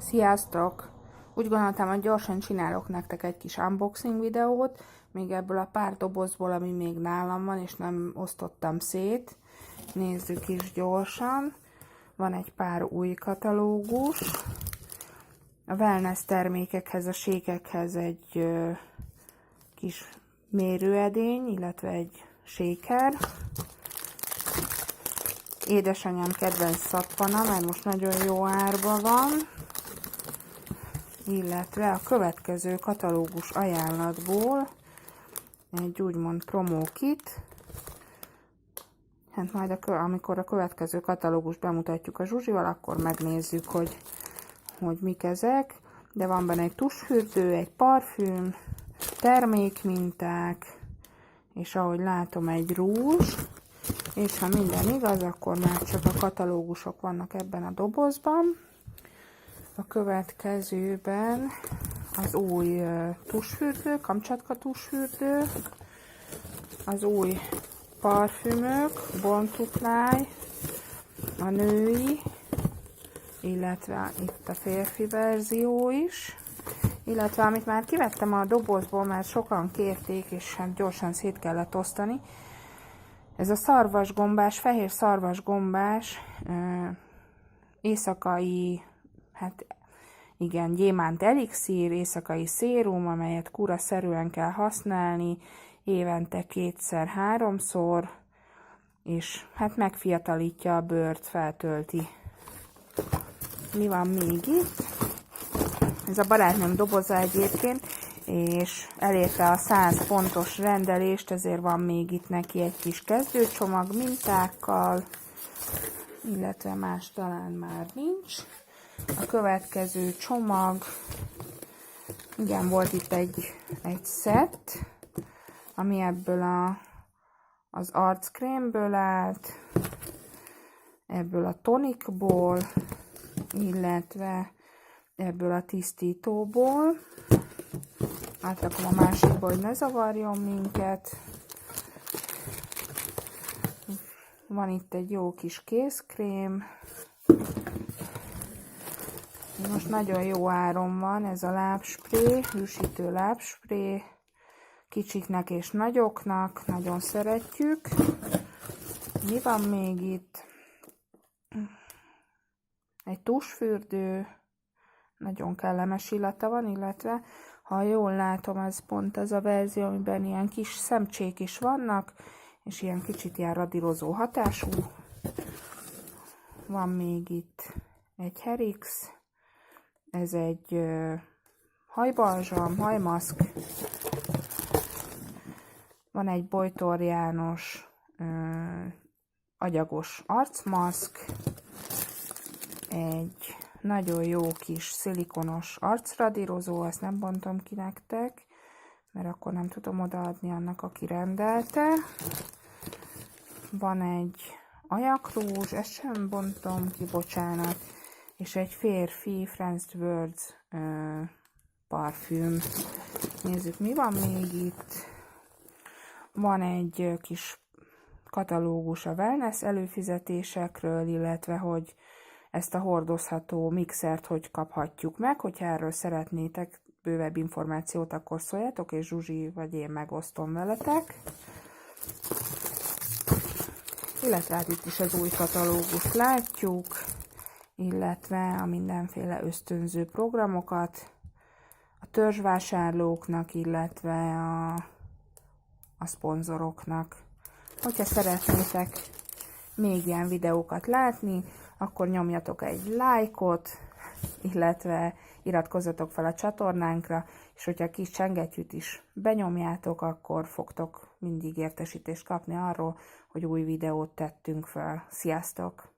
Sziasztok! Úgy gondoltam, hogy gyorsan csinálok nektek egy kis unboxing videót, még ebből a pár dobozból, ami még nálam van, és nem osztottam szét. Nézzük is gyorsan. Van egy pár új katalógus. A wellness termékekhez, a sékekhez egy kis mérőedény, illetve egy shaker. Édesanyám kedvenc szappana, mert most nagyon jó árban van. Illetve a következő katalógus ajánlatból egy úgymond promo kit. Hát majd amikor a következő katalógus bemutatjuk a Zsuzsival, akkor megnézzük, hogy mik ezek. De van benne egy tusfürdő, egy parfüm, termékminták, és ahogy látom egy rúzs. És ha minden igaz, akkor már csak a katalógusok vannak ebben a dobozban. A következőben az új tusfürdő, Kamcsatka tusfürdő, az új parfümök, Born to Fly, a női, illetve itt a férfi verzió is, illetve amit már kivettem a dobozból, mert sokan kérték, és hát gyorsan szét kellett osztani, ez a szarvasgombás, fehér szarvasgombás, éjszakai, hát igen, gyémánt elixír, éjszakai szérum, amelyet kuraszerűen kell használni, évente 2-3-szor, és hát megfiatalítja a bőrt, feltölti. Mi van még itt? Ez a barátnőm doboza egyébként, és elérte a 100 pontos rendelést, ezért van még itt neki egy kis kezdőcsomag mintákkal, illetve más talán már nincs. A következő csomag, igen, volt itt egy szett, ami ebből az arckrémből állt, ebből a tonikból, illetve ebből a tisztítóból. Átrakom a másikba, hogy ne zavarjon minket. Van itt egy jó kis kézkrém. Most nagyon jó áron van ez a lábspré, hűsítő lábspré. Kicsiknek és nagyoknak, nagyon szeretjük. Mi van még itt? Egy tusfürdő, nagyon kellemes illata van, illetve ha jól látom, ez pont ez a verzió, amiben ilyen kis szemcsék is vannak, és ilyen kicsit ilyen radírozó hatású. Van még itt egy Herix, ez egy hajbalzsam, hajmaszk, van egy Bojtor János agyagos arcmaszk, egy nagyon jó kis szilikonos arcradírozó, ezt nem bontom ki nektek, mert akkor nem tudom odaadni annak, aki rendelte. Van egy ajakrúzs, ezt sem bontom ki, bocsánat, és egy férfi Friends Words parfüm. Nézzük, mi van még itt. Van egy kis katalógus a wellness előfizetésekről, illetve hogy ezt a hordozható mixert hogy kaphatjuk meg. Hogyha erről szeretnétek bővebb információt, akkor szóljatok, és Zsuzsi vagy én megosztom veletek. Illetve hát itt is az új katalógust látjuk, illetve a mindenféle ösztönző programokat a törzsvásárlóknak, illetve a szponzoroknak. Hogyha szeretnétek még ilyen videókat látni, akkor nyomjatok egy lájkot, illetve iratkozzatok fel a csatornánkra, és hogyha a kis csengettyűt is benyomjátok, akkor fogtok mindig értesítést kapni arról, hogy új videót tettünk fel. Sziasztok!